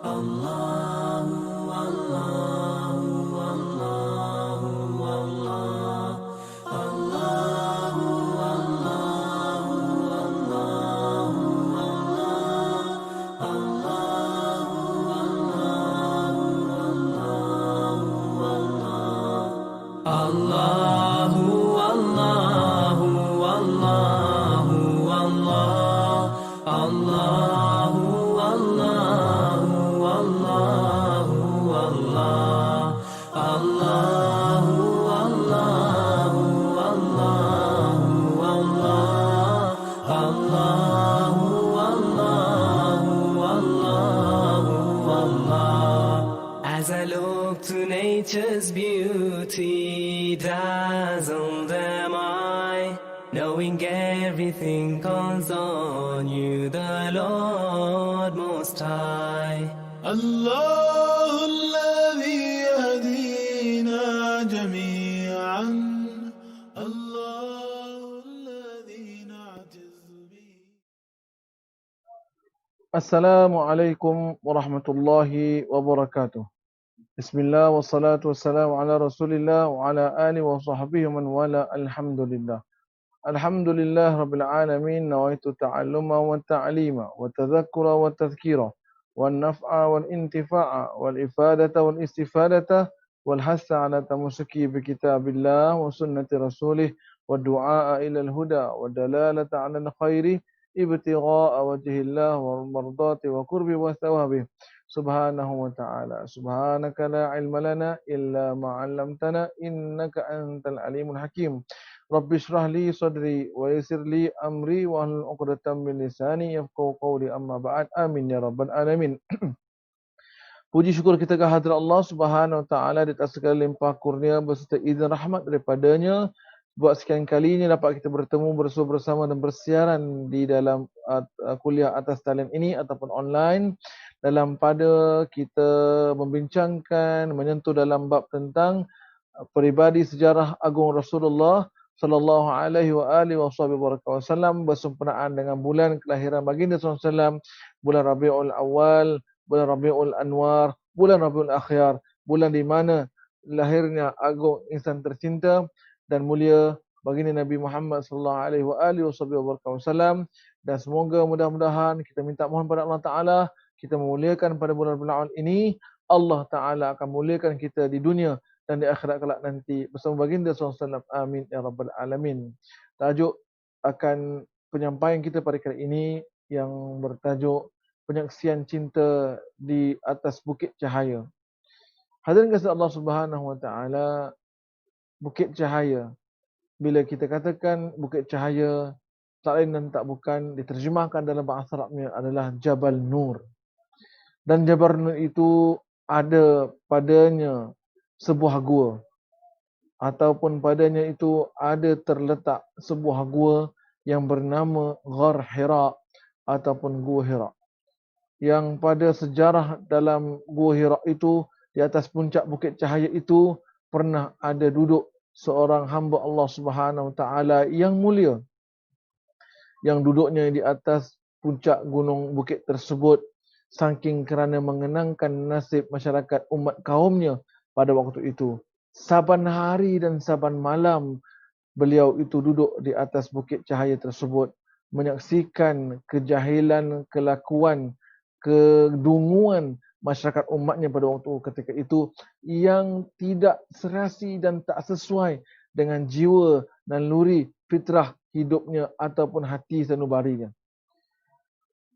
Allahu Allahu Allahu Allah Allahu Allahu Allahu Allah Allahu Allahu Allahu Allahu Allahu Allah Allahu As I look to nature's beauty, dazzled am I, knowing everything calls on you, the Lord Most High. الله الذي يهدينا جميعا الله الذي نعتز به. Assalamualaikum warahmatullahi wabarakatuh. Bismillah wassalatu wassalamu ala rasulillah wa ala alihi wa sahbihi man wala alhamdulillah. Alhamdulillah rabbil alamin, nawaitu ta'alluma wa ta'lima wa tadhakkura wa tadhkira wa naf'a wal intifa'a wal ifadata wal istifadata wal hassa ala tamassuki bi kitabillah wa sunnati rasulih wa du'a ila al huda wa dalalata ala al khairi ibtigha'a wajhillah wa mardati wa qurbi wa thawabi subhanahu wa ta'ala. Subhanaka la ilma lana illa ma 'allamtana innaka antal alimul hakim. Rabbi shrah li sadri wa yassir li amri wa hlul 'uqdatam min lisani yafqahu qawli, amma ba'd. Amin ya rabbal alamin. Puji syukur kita kehadrat Allah Subhanahu wa taala di atas segala limpah kurnia beserta izin rahmat daripadanya. Buat sekian kalinya dapat kita bertemu bersama dan bersiaran di dalam kuliah atas talian ini ataupun online, dalam pada kita membincangkan menyentuh dalam bab tentang peribadi sejarah agung Rasulullah sallallahu alaihi wa alihi wasallam bersempena dengan bulan kelahiran baginda SAW, bulan Rabiul Awal, bulan Rabiul Anwar, bulan Rabiul Akhyar, bulan di mana lahirnya agung insan tercinta dan mulia baginda Nabi Muhammad sallallahu alaihi wa alihi wasallam. Dan semoga mudah-mudahan kita minta mohon pada Allah Taala, kita memuliakan pada bulan-bulan ini, Allah Taala akan muliakan kita di dunia dan di akhirat kelak nanti bersama baginda SAW. Amin ya rabbal alamin. Tajuk akan penyampaian kita pada kali ini yang bertajuk penyaksian cinta di atas Bukit Cahaya. Hadirin kasih Allah Subhanahu wa taala, Bukit Cahaya. Bila kita katakan Bukit Cahaya, tak lain dan tak bukan diterjemahkan dalam bahasa Arabnya adalah Jabal Nur. Dan Jabal Nur itu ada padanya sebuah gua, ataupun padanya itu ada terletak sebuah gua yang bernama Ghar Hira ataupun Gua Hira. Yang pada sejarah dalam Gua Hira itu, di atas puncak Bukit Cahaya itu pernah ada duduk seorang hamba Allah Subhanahu wa taala yang mulia, yang duduknya di atas puncak gunung bukit tersebut saking kerana mengenangkan nasib masyarakat umat kaumnya pada waktu itu. Saban hari dan saban malam beliau itu duduk di atas Bukit Cahaya tersebut, menyaksikan kejahilan, kelakuan, kedunguan masyarakat umatnya pada waktu ketika itu yang tidak serasi dan tak sesuai dengan jiwa dan nuri fitrah hidupnya ataupun hati sanubarinya.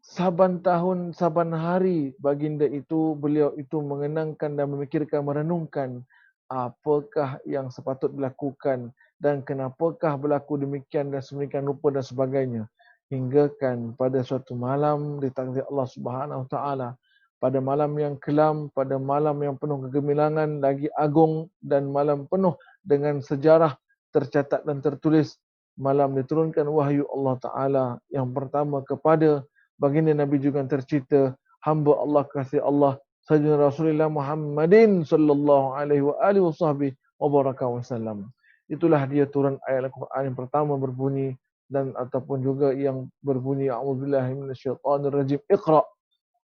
Saban tahun, saban hari baginda itu, beliau itu mengenangkan dan memikirkan, merenungkan apakah yang sepatut dilakukan dan kenapakah berlaku demikian dan sedemikian rupa dan sebagainya. Hingga kan pada suatu malam ditakdir Allah Subhanahu wa taala, pada malam yang kelam, pada malam yang penuh kegemilangan lagi agung dan malam penuh dengan sejarah tercatat dan tertulis, malam diturunkan wahyu Allah Taala yang pertama kepada baginda Nabi juga tercipta, hamba Allah kasih Allah Sayyidina Rasulullah Muhammadin sallallahu alaihi wa alihi wasallam. Itulah dia turun ayat Al-Quran yang pertama berbunyi dan ataupun juga yang berbunyi a'udzubillahi minasyaitonir rajim, Iqra,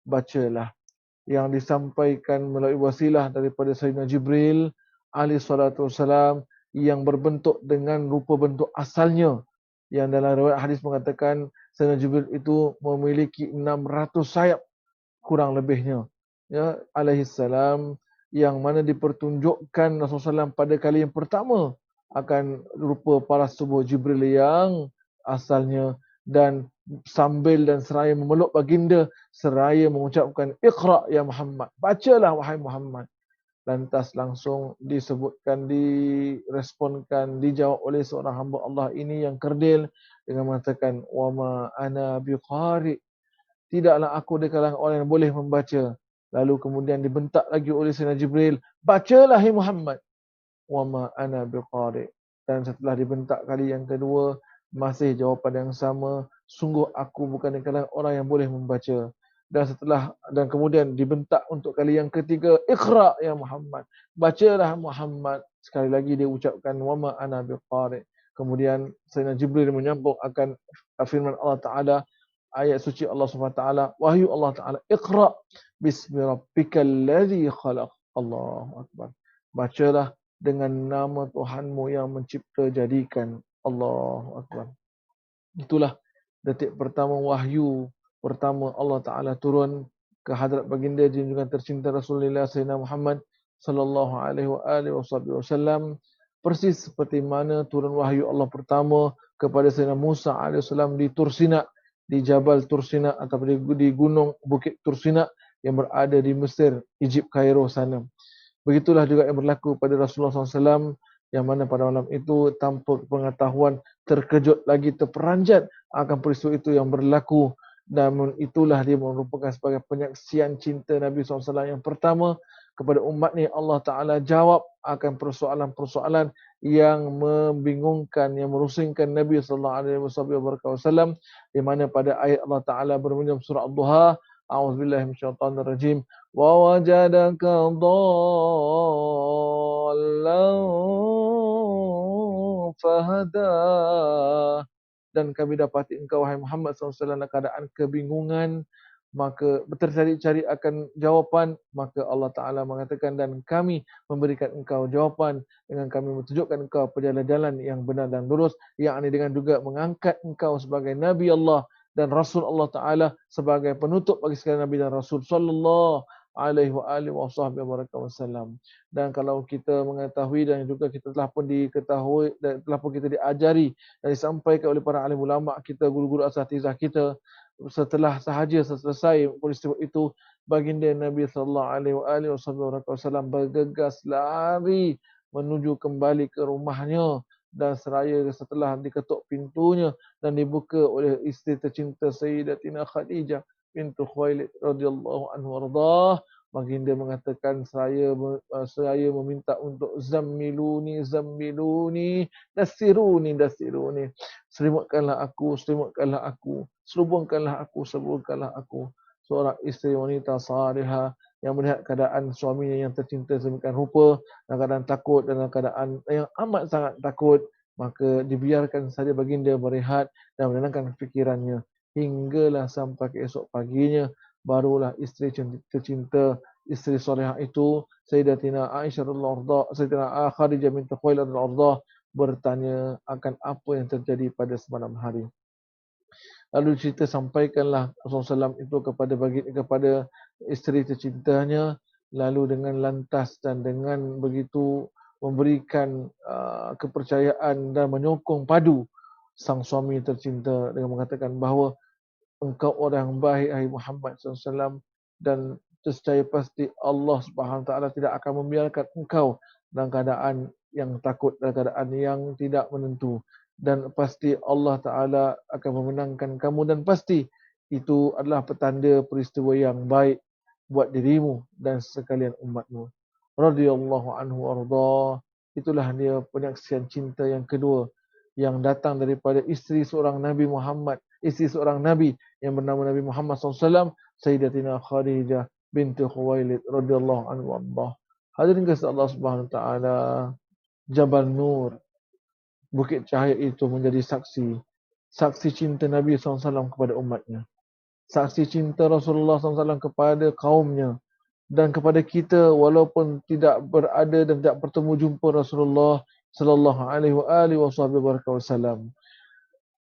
bacalah. yang disampaikan melalui wasilah daripada Sayyidina Jibril alaihi salatu wassalam yang berbentuk dengan rupa bentuk asalnya, yang dalam riwayat hadis mengatakan Sayyidina Jibril itu memiliki 600 sayap kurang lebihnya, ya, alaihi salam, yang mana dipertunjukkan Rasulullah SAW pada kali yang pertama akan rupa paras tubuh Jibril yang asalnya, dan sambil dan seraya memeluk baginda seraya mengucapkan Iqra ya Muhammad, bacalah wahai Muhammad. Lantas langsung disebutkan, diresponkan, dijawab oleh seorang hamba Allah ini yang kerdil dengan mengatakan wa ma ana biqari, tidaklah aku di kalangan orang yang boleh membaca. Lalu kemudian dibentak lagi oleh Sayyidina Jibril, bacalah hai Muhammad, wa ma ana biqari. Dan setelah dibentak kali yang kedua, masih jawapan yang sama, sungguh aku bukan di kalangan orang yang boleh membaca. Dan kemudian dibentak untuk kali yang ketiga, Iqra ya Muhammad, bacalah Muhammad. Sekali lagi dia ucapkan wa ma ana biqari. Kemudian Sayyidina Jibril menyambung akan firman Allah Taala, ayat suci Allah Subhanahu wa taala, wahyu Allah Taala, Iqra bismi rabbikal ladzi khalaq. Allahu akbar. Bacalah dengan nama Tuhanmu yang mencipta jadikan. Allahu akbar. Itulah detik pertama wahyu pertama Allah Taala turun ke hadrat baginda junjungan tercinta Rasulullah Sayyidina Muhammad sallallahu alaihi wasallam, persis seperti mana turun wahyu Allah pertama kepada Sayyidina Musa alaihi salam di Tursina, di Jabal Tursina atau di gunung Bukit Tursina yang berada di Mesir, Egypt, Kairo sana. Begitulah juga yang berlaku pada Rasulullah SAW, yang mana pada malam itu tanpa pengetahuan terkejut lagi, terperanjat akan peristiwa itu yang berlaku. Namun itulah dia merupakan sebagai penyaksian cinta Nabi SAW yang pertama kepada umat ni. Allah Ta'ala jawab akan persoalan-persoalan yang membingungkan, yang merusingkan Nabi SAW, di mana pada ayat Allah Ta'ala bermunjam surah Ad-Duha, a'udzubillahi minasyaitonir rajim, wa wajadaka dhallan fahada, dan kami dapati engkau wahai Muhammad SAW dalam keadaan kebingungan, maka tercari-cari akan jawapan. Maka Allah Ta'ala mengatakan, dan kami memberikan engkau jawapan dengan kami menunjukkan engkau jalan-jalan yang benar dan lurus, yakni dengan juga mengangkat engkau sebagai Nabi Allah dan Rasul Allah Ta'ala, sebagai penutup bagi segala Nabi dan Rasul sallallahu alaihi wasallam. Dan kalau kita mengetahui dan juga kita telah pun diketahui dan telah pun kita diajari dan disampaikan oleh para alim ulama kita, guru-guru asatizah kita, setelah sahaja selesai peristiwa itu, baginda Nabi sallallahu alaihi wasallam bergegas lari menuju kembali ke rumahnya, dan seraya setelah diketuk pintunya dan dibuka oleh isteri tercinta Sayyidatina Khadijah bintu Khuwailid radhiyallahu anhu warḍah, baginda mengatakan, saya meminta untuk zammiluni dasiruni, selimutkanlah aku, serubungkanlah aku. Seorang isteri wanita salihah yang melihat keadaan suaminya yang tercinta sedemikian rupa, dalam keadaan takut, dalam keadaan yang amat sangat takut, maka dibiarkan saja baginda berehat dan menenangkan fikirannya hinggalah sampai ke esok paginya. Barulah isteri tercinta, isteri solehah itu, Sayyidatina Aisyah radhiyallahu anha, Sayyidatina Khadijah binti Khuwailid radhiyallahu anha, bertanya akan apa yang terjadi pada semalam hari. Lalu cerita sampaikanlah Rasulullah SAW itu kepada isteri tercintanya, lalu dengan lantas dan dengan begitu memberikan kepercayaan dan menyokong padu sang suami tercinta dengan mengatakan bahawa engkau orang baik, hai Muhammad SAW, dan secara pasti Allah Subhanahu Wa Taala tidak akan membiarkan engkau dalam keadaan yang takut, dalam keadaan yang tidak menentu, dan pasti Allah Ta'ala akan memenangkan kamu, dan pasti itu adalah petanda peristiwa yang baik buat dirimu dan sekalian umatmu. Radhiyallahu anhu warḍah. Itulah dia penyaksian cinta yang kedua yang datang daripada isteri seorang Nabi Muhammad, isteri seorang Nabi yang bernama Nabi Muhammad SAW, Sayyidatina Khadijah binti Khuwailid radhiyallahu anhu warḍah. Hadirin kasih Allah Subhanahu Wa Ta'ala, Jabal Nur, Bukit Cahaya itu menjadi saksi cinta Nabi SAW kepada umatnya, saksi cinta Rasulullah SAW kepada kaumnya, dan kepada kita walaupun tidak berada dan tidak bertemu jumpa Rasulullah sallallahu alaihi wasallam.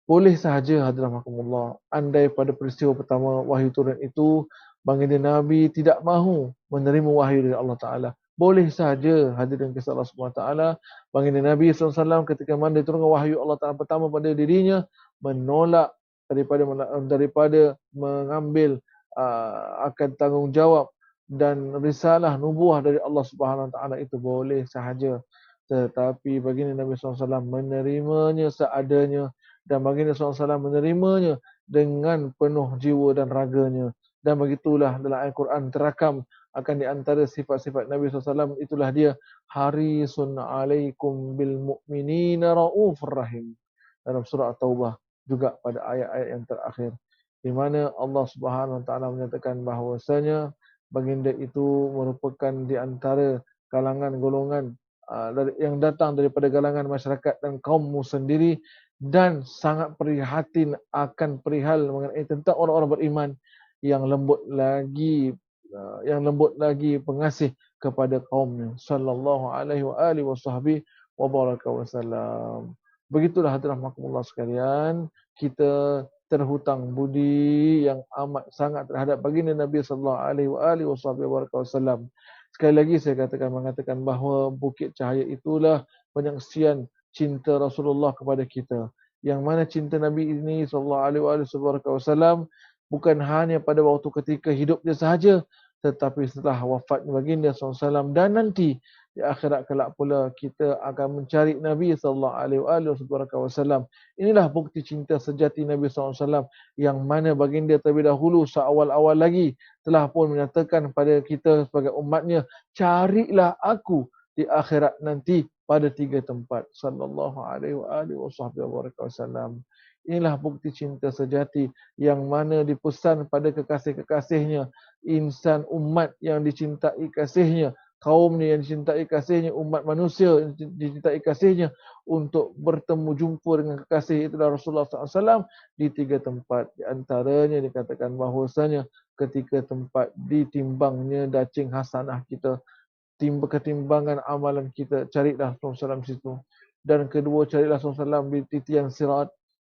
Boleh sahaja hadramakumullah, andai pada peristiwa pertama wahyu turun itu baginda Nabi tidak mahu menerima wahyu dari Allah Taala. Boleh sahaja hadirin kisah Allah Subhanahu Taala, baginda Nabi SAW ketika mana diturunkan wahyu Allah Taala pertama pada dirinya menolak daripada mengambil akan tanggungjawab dan risalah nubuah dari Allah Subhanahu Taala itu boleh sahaja. Tetapi baginda Nabi SAW menerimanya seadanya dan baginda SAW menerimanya dengan penuh jiwa dan raganya. Dan begitulah dalam Al-Quran terakam akan di antara sifat-sifat Nabi SAW, itulah dia harisun alaikum bil mu'minina raufur rahim. Dalam surah At-Taubah juga pada ayat-ayat yang terakhir, di mana Allah Subhanahu Wa Taala menyatakan bahawasanya baginda itu merupakan di antara kalangan golongan yang datang daripada kalangan masyarakat dan kaummu sendiri, dan sangat prihatin akan perihal mengenai tentang orang-orang beriman yang lembut lagi pengasih kepada kaumnya sallallahu alaihi wa alihi wasallam. Begitulah hadirin rahimakumullah sekalian, kita terhutang budi yang amat sangat terhadap baginda Nabi sallallahu alaihi wasallam. Sekali lagi saya mengatakan bahawa bukit cahaya itulah penyaksian cinta Rasulullah kepada kita. Yang mana cinta Nabi ini sallallahu alaihi wasallam bukan hanya pada waktu ketika hidupnya sahaja, tetapi setelah wafat baginda SAW dan nanti di akhirat kelak pula kita akan mencari Nabi sallallahu alaihi wasallam. Inilah bukti cinta sejati Nabi SAW yang mana baginda terlebih dahulu seawal-awal lagi telah pun menyatakan pada kita sebagai umatnya, carilah aku di akhirat nanti pada 3 tempat sallallahu alaihi wasallam. Inilah bukti cinta sejati yang mana dipesan pada kekasih-kekasihnya, insan umat yang dicintai kasihnya, kaumnya yang dicintai kasihnya, umat manusia yang dicintai kasihnya, untuk bertemu jumpa dengan kekasih itulah Rasulullah SAW di 3 tempat. Di antaranya dikatakan bahawasanya ketika tempat ditimbangnya dacing hasanah kita, ketimbangan amalan kita, carilah Rasulullah SAW situ. Dan kedua, carilah Rasulullah SAW di titian sirat.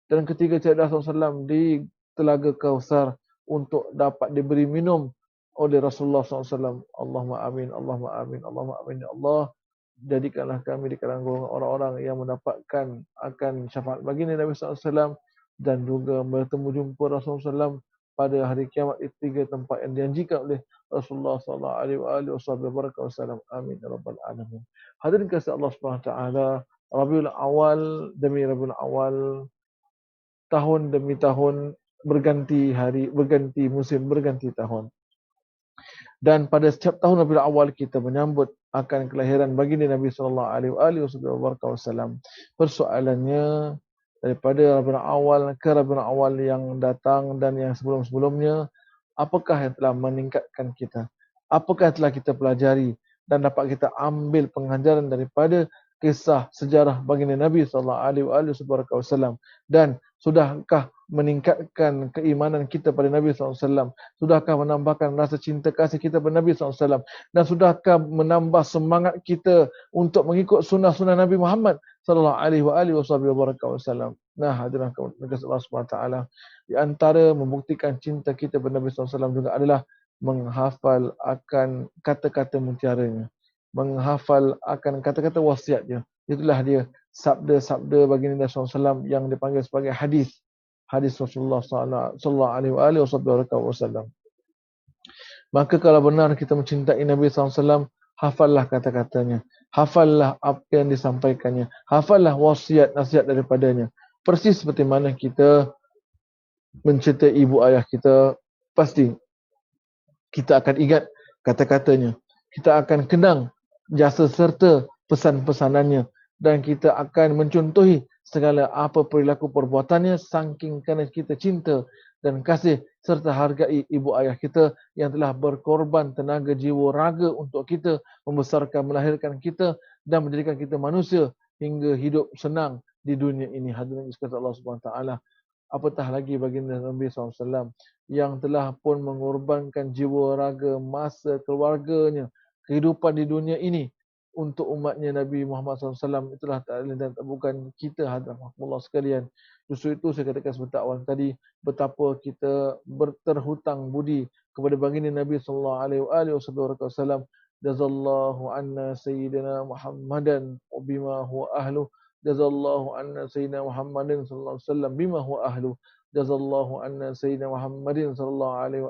Dan ketiga, carilah Rasulullah SAW di telaga Kausar untuk dapat diberi minum oleh Rasulullah SAW. Allahumma amin, Allahumma amin, Allahumma amin. Ya Allah, jadikanlah kami di kalangan golongan orang-orang yang mendapatkan akan syafaat baginda Nabi SAW dan juga bertemu jumpa Rasulullah SAW pada hari kiamat di 3 tempat yang dijanjikan oleh Rasulullah sallallahu alaihi wasallam. Amin ya rabbal alamin. Hadirin kasih Allah Subhanahu taala, Rabiul Awal demi Rabiul Awal, tahun demi tahun berganti hari, berganti musim, berganti tahun. Dan pada setiap tahun Rabiul Awal kita menyambut akan kelahiran baginda Nabi sallallahu alaihi wasallam. Persoalannya, daripada Rabiul Awal ke Rabiul Awal yang datang dan yang sebelum-sebelumnya, apakah yang telah meningkatkan kita? Apakah yang telah kita pelajari dan dapat kita ambil pengajaran daripada kisah sejarah baginda Nabi sallallahu alaihi wasallam? Dan sudahkah meningkatkan keimanan kita pada Nabi SAW? Sudahkah menambahkan rasa cinta kasih kita pada Nabi SAW? Dan sudahkah menambah semangat kita untuk mengikut sunnah-sunnah Nabi Muhammad sallallahu alaihi wasallam? Nah, hadirin kasih Allah Subhanahu taala, di antara membuktikan cinta kita kepada Nabi SAW juga adalah menghafal akan kata-kata mutiaranya, menghafal akan kata-kata wasiatnya. Itulah dia sabda-sabda baginda Nabi SAW yang dipanggil sebagai hadis Rasulullah sallallahu alaihi wasallam. Maka kalau benar kita mencintai Nabi SAW, hafallah kata-katanya, hafallah apa yang disampaikannya, hafallah wasiat-nasihat daripadanya. Persis seperti mana kita mencintai ibu ayah kita, pasti kita akan ingat kata-katanya, kita akan kenang jasa serta pesan-pesanannya, dan kita akan mencontohi segala apa perilaku perbuatannya saking kerana kita cinta dan kasih serta hargai ibu ayah kita yang telah berkorban tenaga jiwa raga untuk kita, membesarkan, melahirkan kita dan menjadikan kita manusia hingga hidup senang di dunia ini. Hadirin sekalian Allah Subhanahu taala, apatah lagi baginda Nabi SAW yang telah pun mengorbankan jiwa, raga, masa, keluarganya, kehidupan di dunia ini untuk umatnya Nabi Muhammad SAW. Itulah tak lain dan bukan kita, hadirin sekalian. Justru itu saya katakan sebentar awal tadi, betapa kita berterhutang budi kepada baginda Nabi SAW. Jazallahu anna sayyidina Muhammadan bima huwa ahlu. Jazallahu anna sayyidina Muhammadin sallallahu alaihi wasallam bima huwa ahlu. Jazallahu anna sayyidina Muhammadin sallallahu alaihi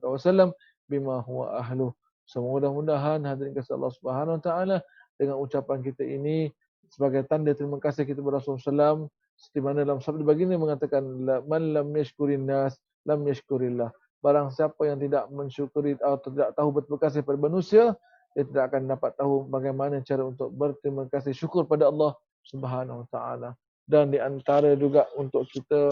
wasallam bima huwa ahlu. Semoga mudah-mudahan hadirin kasih Allah Subhanahu wa taala dengan ucapan kita ini sebagai tanda terima kasih kita kepada Rasulullah SAW, seperti mana dalam sabda baginda mengatakan man lam yashkurin nas lam yashkurillah. Barang siapa yang tidak mensyukuri atau tidak tahu berterima kasih pada manusia, dia tidak akan dapat tahu bagaimana cara untuk berterima kasih syukur pada Allah Subhanahu wa taala. Dan di antara juga untuk kita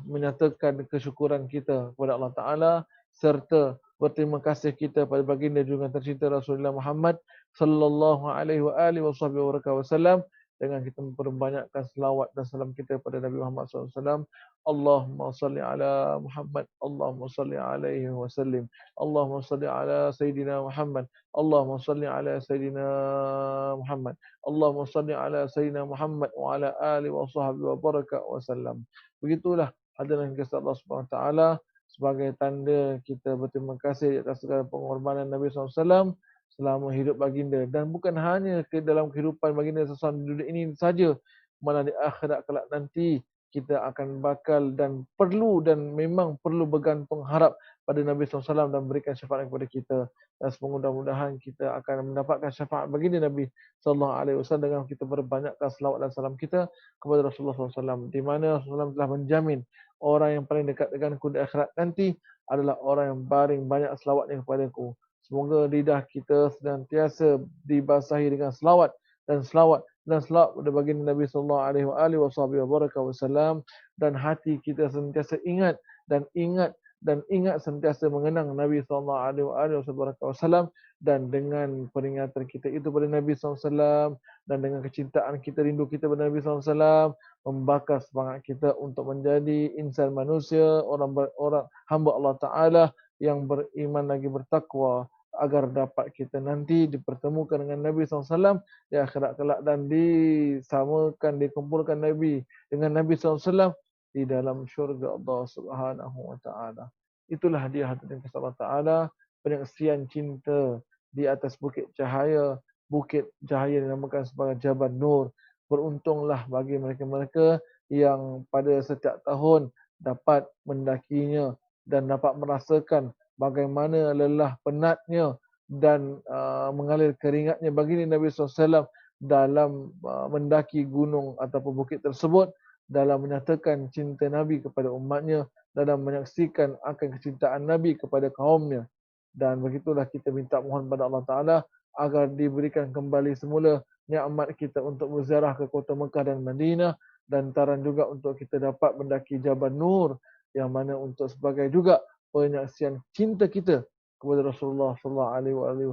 menyatakan kesyukuran kita kepada Allah Taala serta berterima kasih kita pada baginda junjungan tercinta Rasulullah Muhammad sallallahu alaihi wasallam dengan kita memperbanyakkan selawat dan salam kita pada Nabi Muhammad SAW. Allahumma salli ala Muhammad, Allahumma salli alaihi wasallim, Allahumma salli ala Sayyidina Muhammad, Allahumma salli ala Sayyidina Muhammad, Allahumma salli ala Sayyidina Muhammad wa ala alihi wa sahbihi wa baraka wa sallam. Begitulah hadirin kasih Allah Subhanahu Wa Taala sebagai tanda kita berterima kasih atas segala pengorbanan Nabi SAW selama hidup baginda, dan bukan hanya ke dalam kehidupan baginda SAW di dunia ini saja, malah di akhirat kelak nanti kita akan bakal dan perlu dan memang perlu bergantung harap pada Nabi SAW dan berikan syafaat kepada kita. Dan semoga mudah-mudahan kita akan mendapatkan syafaat baginda Nabi SAW dengan kita berbanyakkan selawat dan salam kita kepada Rasulullah SAW, di mana Rasulullah SAW telah menjamin orang yang paling dekat denganku di akhirat nanti adalah orang yang paling banyak selawatnya kepadaku. Semoga lidah kita senantiasa dibasahi dengan selawat dan selawat pada baginda Nabi sallallahu alaihi wasallam, dan hati kita senantiasa ingat senantiasa mengenang Nabi sallallahu alaihi wasallam, dan dengan peringatan kita itu pada Nabi sallallahu alaihi wasallam dan dengan kecintaan kita, rindu kita pada Nabi sallallahu alaihi wasallam, membakar semangat kita untuk menjadi insan manusia, orang hamba Allah Taala yang beriman lagi bertakwa, agar dapat kita nanti dipertemukan dengan Nabi SAW di akhirat kelak dan disamakan, dikumpulkan Nabi dengan Nabi SAW di dalam syurga Allah Subhanahu Wa Taala. Itulah dia hadirin kasih Allah Taala, penyaksian cinta di atas bukit cahaya dinamakan sebagai Jabal Nur. Beruntunglah bagi mereka-mereka yang pada setiap tahun dapat mendakinya dan dapat merasakan bagaimana lelah penatnya dan mengalir keringatnya baginda Nabi SAW dalam mendaki gunung ataupun bukit tersebut, dalam menyatakan cinta Nabi kepada umatnya, dalam menyaksikan akan kecintaan Nabi kepada kaumnya. Dan begitulah kita minta mohon pada Allah Ta'ala agar diberikan kembali semula nikmat kita untuk berziarah ke kota Mekah dan Madinah, dan taran juga untuk kita dapat mendaki Jabal Nur, yang mana untuk sebagai juga penyaksian cinta kita kepada Rasulullah sallallahu alaihi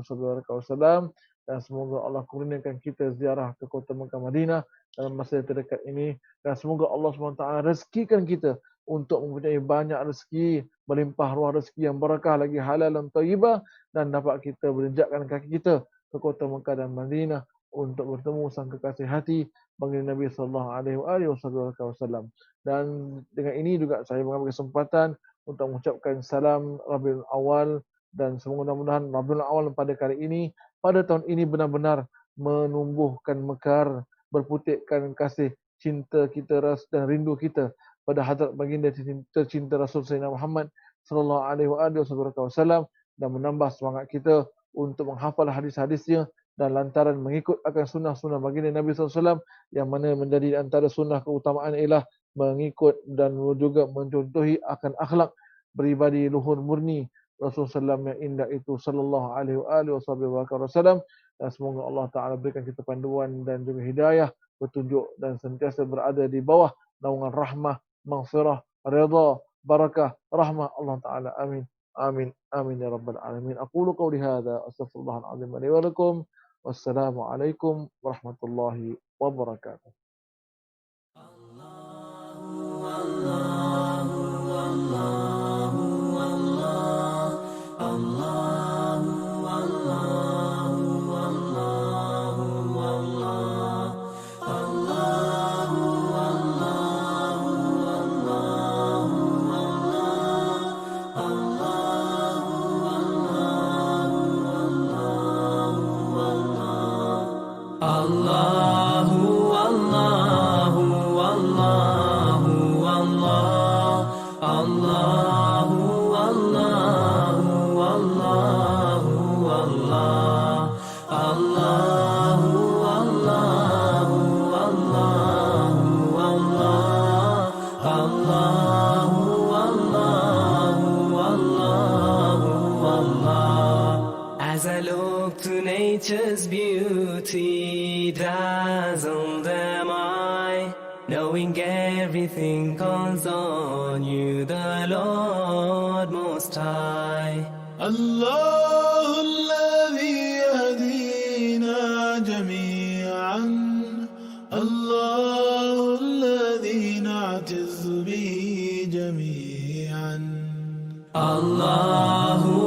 wasallam, dan semoga Allah kurniakan kita ziarah ke kota Mekah Madinah dalam masa terdekat ini, dan semoga Allah SWT rezekikan kita untuk mempunyai banyak rezeki, melimpah ruah rezeki yang barakah lagi halal dan thayyibah, dan dapat kita berjakkan kaki kita ke kota Mekah dan Madinah untuk bertemu sang kekasih hati baginda Nabi sallallahu alaihi wasallam. Dan dengan ini juga saya mengambil kesempatan untuk mengucapkan salam Rabiul Awal, dan semoga mudah-mudahan Rabiul Awal pada kali ini, pada tahun ini benar-benar menumbuhkan mekar, berputikkan kasih cinta kita, ras dan rindu kita pada hadrat baginda tercinta Rasul Sayyidina Muhammad sallallahu alaihi wasallam, dan menambah semangat kita untuk menghafal hadis-hadisnya, dan lantaran mengikut akan sunnah-sunnah baginda Nabi SAW, yang mana menjadi antara sunnah keutamaan ialah mengikut dan juga mencontohi akan akhlak peribadi luhur murni Rasulullah SAW yang indah itu sallallahu alaihi wasallam. Dan semoga Allah Taala berikan kita panduan dan juga hidayah, petunjuk, dan sentiasa berada di bawah naungan rahmah, maghfirah, redha, barakah, rahmah Allah Taala. Amin. Amin. Amin ya rabbal alamin. Aqulu qawli hadza astaghfirullahal azim li wa lakum. Wassalamu alaikum warahmatullahi wabarakatuh. Allah Allahu, Allahu, Allahu, Allah. Allahu, Allahu, Allahu, Allah. As I look to nature's beauty, dazzled am I, knowing everything calls on you, the Lord Most High. الله الذي يهدينا جميعا الله الذي نعتز به جميعا Allahu,